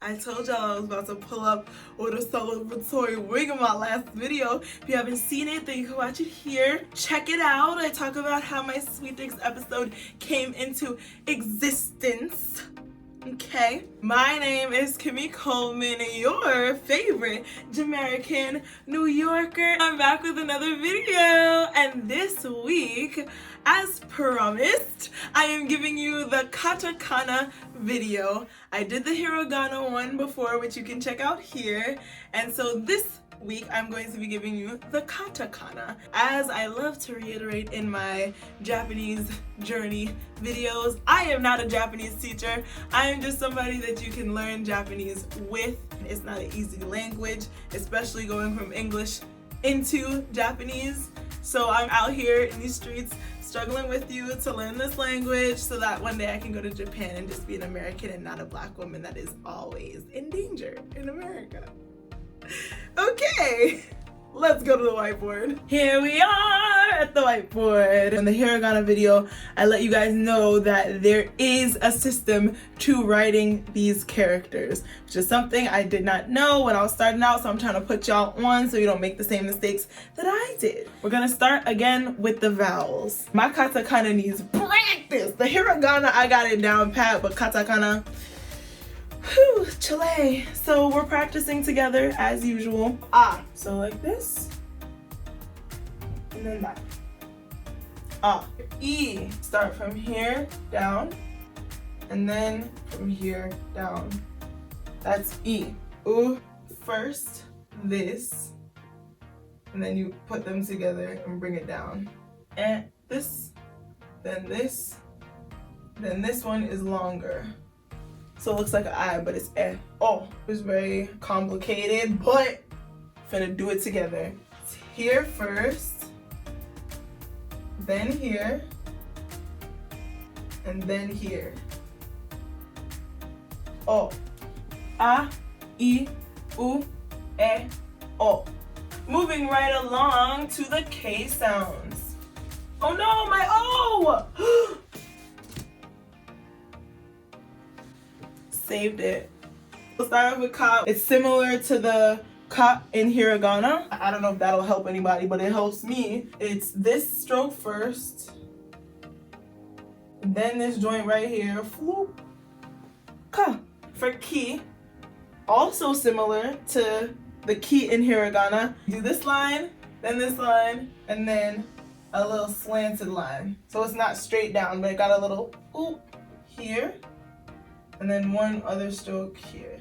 I told y'all I was about to pull up with a celebratory wig in my last video. If you haven't seen it, then you can watch it here. Check it out. I talk about how my Sweet Dicks episode came into existence. Okay, my name is Kimmy Coleman, your favorite Jamerican New Yorker. I'm back with another video, and this week, as promised, I am giving you the katakana video. I did the hiragana one before, which you can check out here, and so this week I'm going to be giving you the katakana. As I love to reiterate in my Japanese journey videos, I am not a Japanese teacher. I am just somebody that you can learn Japanese with. It's not an easy language, especially going from English into Japanese. So I'm out here in these streets struggling with you to learn this language so that one day I can go to Japan and just be an American and not a Black woman that is always in danger in America. Okay, let's go to the whiteboard. Here we are at the whiteboard. In the hiragana video, I let you guys know that there is a system to writing these characters, which is something I did not know when I was starting out, so I'm trying to put y'all on so you don't make the same mistakes that I did. We're gonna start again with the vowels. My katakana needs practice. The hiragana, I got it down pat, but katakana, whew, Chile. So we're practicing together as usual. Ah, so like this, and then that. Ah, E, start from here down, and then from here down. That's E. U, first, this, and then you put them together and bring it down. And this, then this one is longer. So it looks like an I, but it's eh. Oh, it's very complicated, but finna do it together. It's here first, then here, and then here. O. A, I, U, E, O. Moving right along to the K sounds. Oh no, my O! Saved it. We'll start off with ka. It's similar to the ka in hiragana. I don't know if that'll help anybody, but it helps me. It's this stroke first, then this joint right here, floop, ka. For ki, also similar to the ki in hiragana. Do this line, and then a little slanted line. So it's not straight down, but it got a little oop here. And then one other stroke here.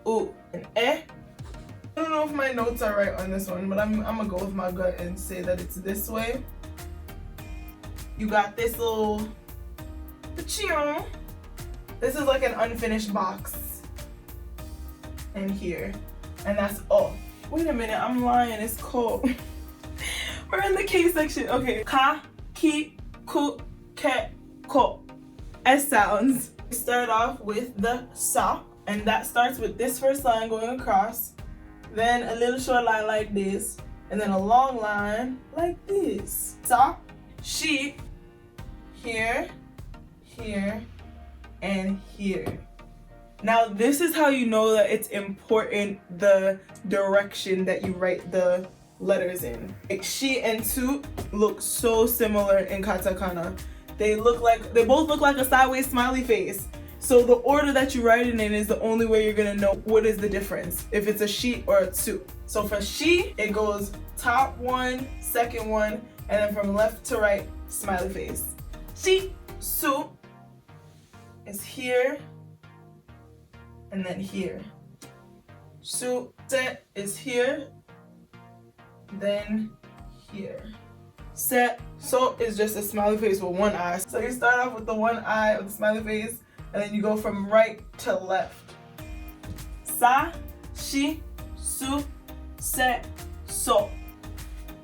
Ooh, and eh. I don't know if my notes are right on this one, but I'm gonna go with my gut and say that it's this way. You got this little, this is like an unfinished box. And here, and that's oh. Wait a minute, I'm lying, it's cold. We're in the K section. Okay, ka, ki, ku, ke, ko. S sounds. Start off with the sa, and that starts with this first line going across, then a little short line like this, and then a long line like this. Sa, she, here, here, and here. Now this is how you know that it's important the direction that you write the letters in. Like she and su look so similar in katakana. They both look like a sideways smiley face. So the order that you write it in is the only way you're gonna know what is the difference, if it's a she or a tsu. So for she, it goes top one, second one, and then from left to right, smiley face. She, su is here, and then here. Su, se is here, then here. Se, so is just a smiley face with one eye. So you start off with the one eye of the smiley face, and then you go from right to left. Sa, she, su, se, so.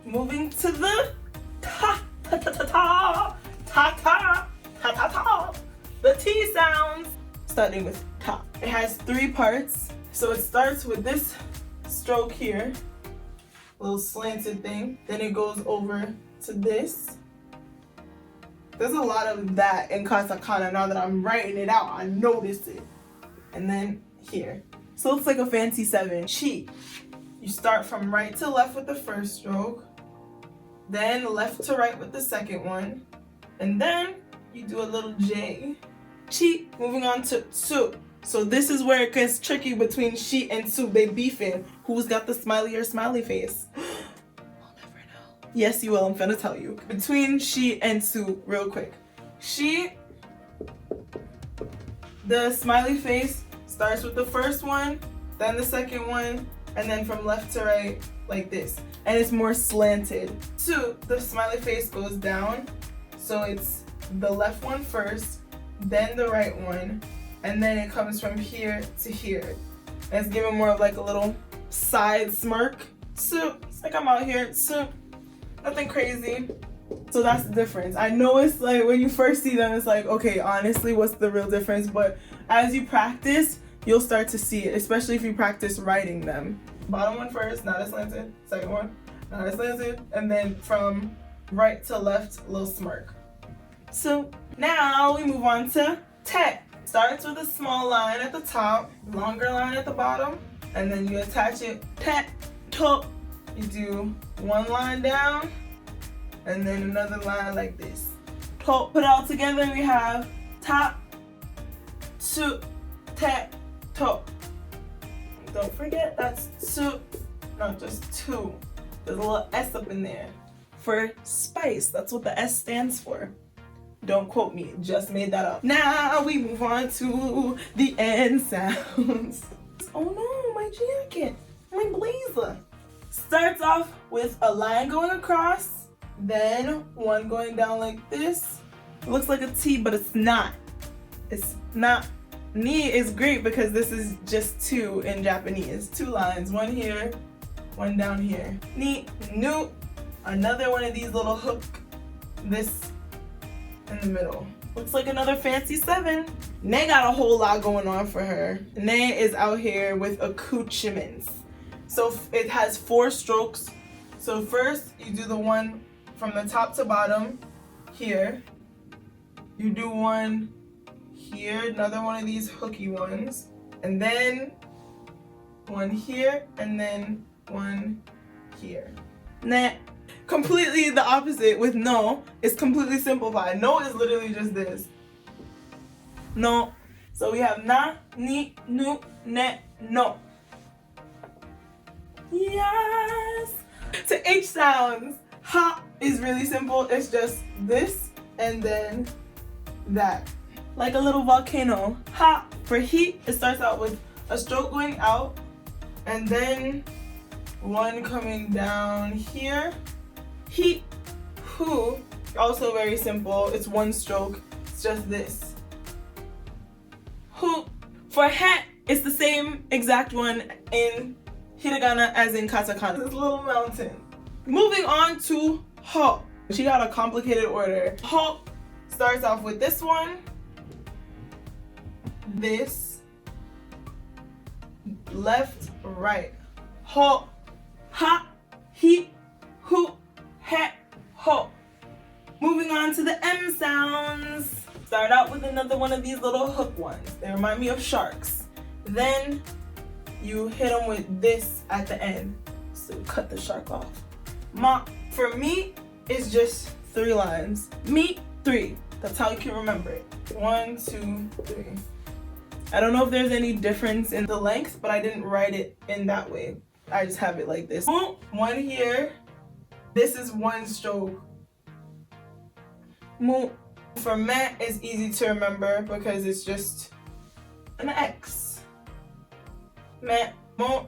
Moving to the ta, ta, ta, ta, ta, ta, ta, ta, ta, ta. The T sounds, starting with ta. It has 3 parts. So it starts with this stroke here, little slanted thing. Then it goes over to this. There's a lot of that in katakana. Now that I'm writing it out, I notice it. And then here. So it's like a fancy 7. Chi. You start from right to left with the first stroke, then left to right with the second one, and then you do a little J. Chi. Moving on to Tsu. So this is where it gets tricky between Chi and Tsu. They beefing. Who's got the smiley or smiley face? We'll never know. Yes, you will. I'm gonna tell you. Between Chi and Tsu, real quick. Chi, the smiley face starts with the first one, then the second one, and then from left to right, like this. And it's more slanted. Tsu, the smiley face goes down, so it's the left one first, then the right one, and then it comes from here to here. And it's given more of like a little side smirk. Tsu, it's like I'm out here. Tsu, nothing crazy. So that's the difference. I know it's like when you first see them, it's like, okay, honestly, what's the real difference? But as you practice, you'll start to see it, especially if you practice writing them. Bottom one first, not as slanted. Second one, not as slanted. And then from right to left, little smirk. So now we move on to te. Starts with a small line at the top, longer line at the bottom, and then you attach it te, to. You do one line down, and then another line like this. To. Put it all together, we have ta, tsu, te, to. Don't forget that's tsu, not just two. There's a little S up in there for spice. That's what the S stands for. Don't quote me, just made that up. Now we move on to the end sounds. Oh no, my jacket, my blazer. Starts off with a line going across, then one going down like this. It looks like a T, but it's not. It's not. Ni is great because this is just two in Japanese. 2 lines, one here, one down here. Ni, nu, another one of these little hook, this in the middle. Looks like another fancy 7. Ne got a whole lot going on for her. Ne is out here with accoutrements. So it has 4 strokes. So first you do the one from the top to bottom here. You do one here, another one of these hooky ones, and then one here, and then one here. Ne. Completely the opposite with no. It's completely simplified. No is literally just this. No. So we have na, ni, nu, ne, no. Yes. To H sounds, ha is really simple. It's just this and then that. Like a little volcano. Ha. For heat, it starts out with a stroke going out and then one coming down here. Heat. Hu. Also very simple. It's 1 stroke. It's just this. Hu. For he, it's the same exact one in hiragana as in katakana. This little mountain. Moving on to ho. She got a complicated order. Ho starts off with this one, this, left, right. Ho, ha, he, hu, he, ho. Moving on to the M sounds. Start out with another one of these little hook ones. They remind me of sharks. Then you hit them with this at the end. So cut the shark off. Ma, for me, it's just 3 lines. Me, 3. That's how you can remember it. 1, 2, 3. I don't know if there's any difference in the length, but I didn't write it in that way. I just have it like this. 1 here. This is 1 stroke. Mu. For me, it's easy to remember because it's just an X. Me, mo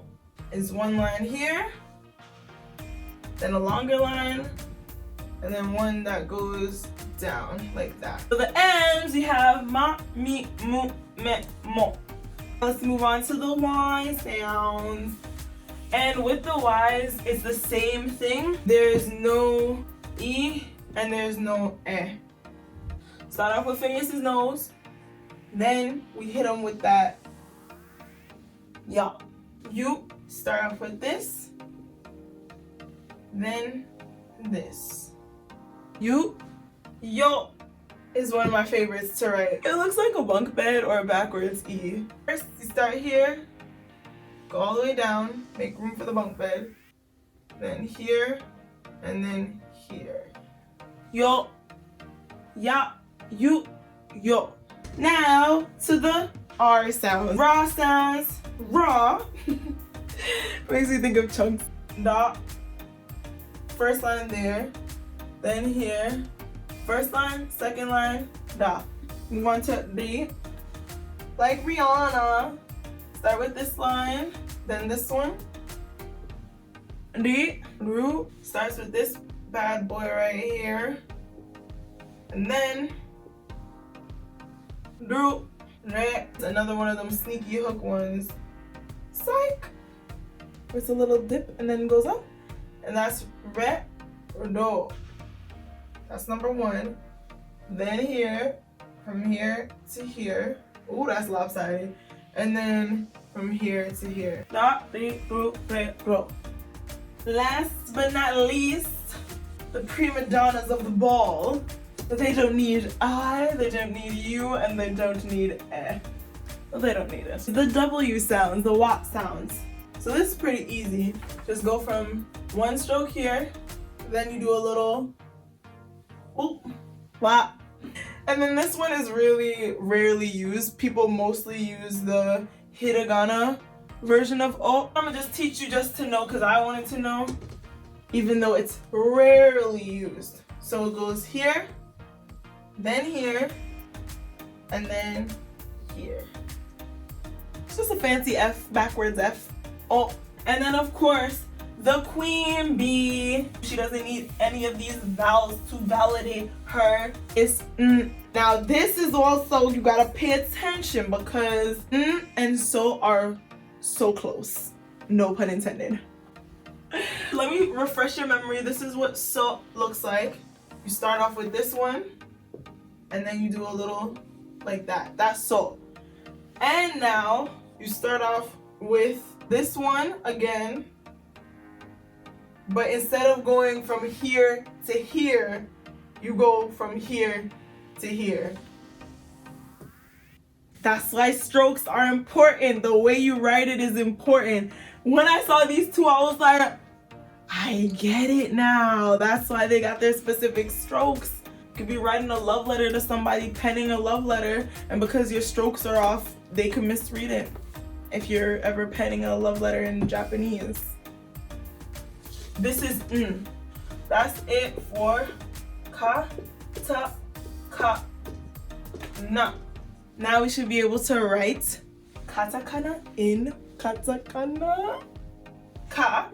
is 1 line here, then a longer line, and then one that goes down like that. For the M's, you have ma, mi, mu, me, mo. Let's move on to the Y sounds. And with the Y's, it's the same thing. There's no E and there's no E. Start off with Phineas's nose. Then we hit him with that ya. You start off with this. Then this. You, yo, is one of my favorites to write. It looks like a bunk bed or a backwards E. First, you start here, go all the way down, make room for the bunk bed. Then here, and then here. Yo, ya, you, yo. Now to the R sounds. Raw sounds. Raw. Makes me think of chunks. Da. First line there. Then here. First line, second line, da. Move on to D. Like Rihanna. Start with this line, then this one. D. Ru. Starts with this bad boy right here. And then Dru. Re. Another one of them sneaky hook ones. Psych. It's a little dip and then goes up. And that's re or do. That's number one. Then here, from here to here. Ooh, that's lopsided. And then from here to here. Da, re, ru, re, ro. Last but not least, the prima donnas of the ball. They don't need I, they don't need you, and they don't need eh. Well, they don't need it. The W sounds, the wat sounds. So this is pretty easy. Just go from one stroke here, then you do a little whoop, wop. And then this one is really rarely used. People mostly use the hiragana version of O. I'm gonna just teach you just to know because I wanted to know, even though it's rarely used. So it goes here, then here, and then here. It's just a fancy F, backwards F. Oh, and then of course, the queen bee. She doesn't need any of these vowels to validate her. It's Now this is also, you gotta pay attention because and so are so close. No pun intended. Let me refresh your memory. This is what so looks like. You start off with this one, and then you do a little like that. That's so. And now you start off with this one again, but instead of going from here to here, you go from here to here. That's why strokes are important. The way you write it is important. When I saw these two, I was like, I get it now. That's why they got their specific strokes. You could be writing a love letter to somebody, penning a love letter, and because your strokes are off, they could misread it. If you're ever penning a love letter in Japanese. This is That's it for katakana. Now we should be able to write katakana in katakana. Ka.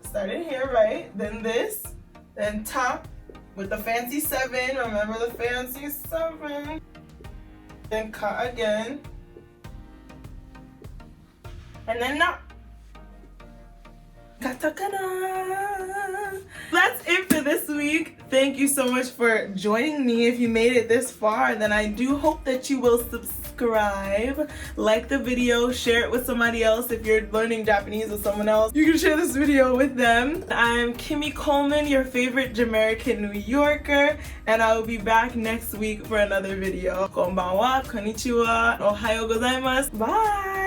Started here, right? Then this. Then ta with the fancy 7. Remember the fancy 7. Then ka again. And then na. Katakana. That's it for this week. Thank you so much for joining me. If you made it this far, then I do hope that you will subscribe, like the video, share it with somebody else. If you're learning Japanese with someone else, you can share this video with them. I'm Kimmy Coleman, your favorite Jamerican New Yorker, and I will be back next week for another video. Konbanwa, konnichiwa, ohayo gozaimasu. Bye!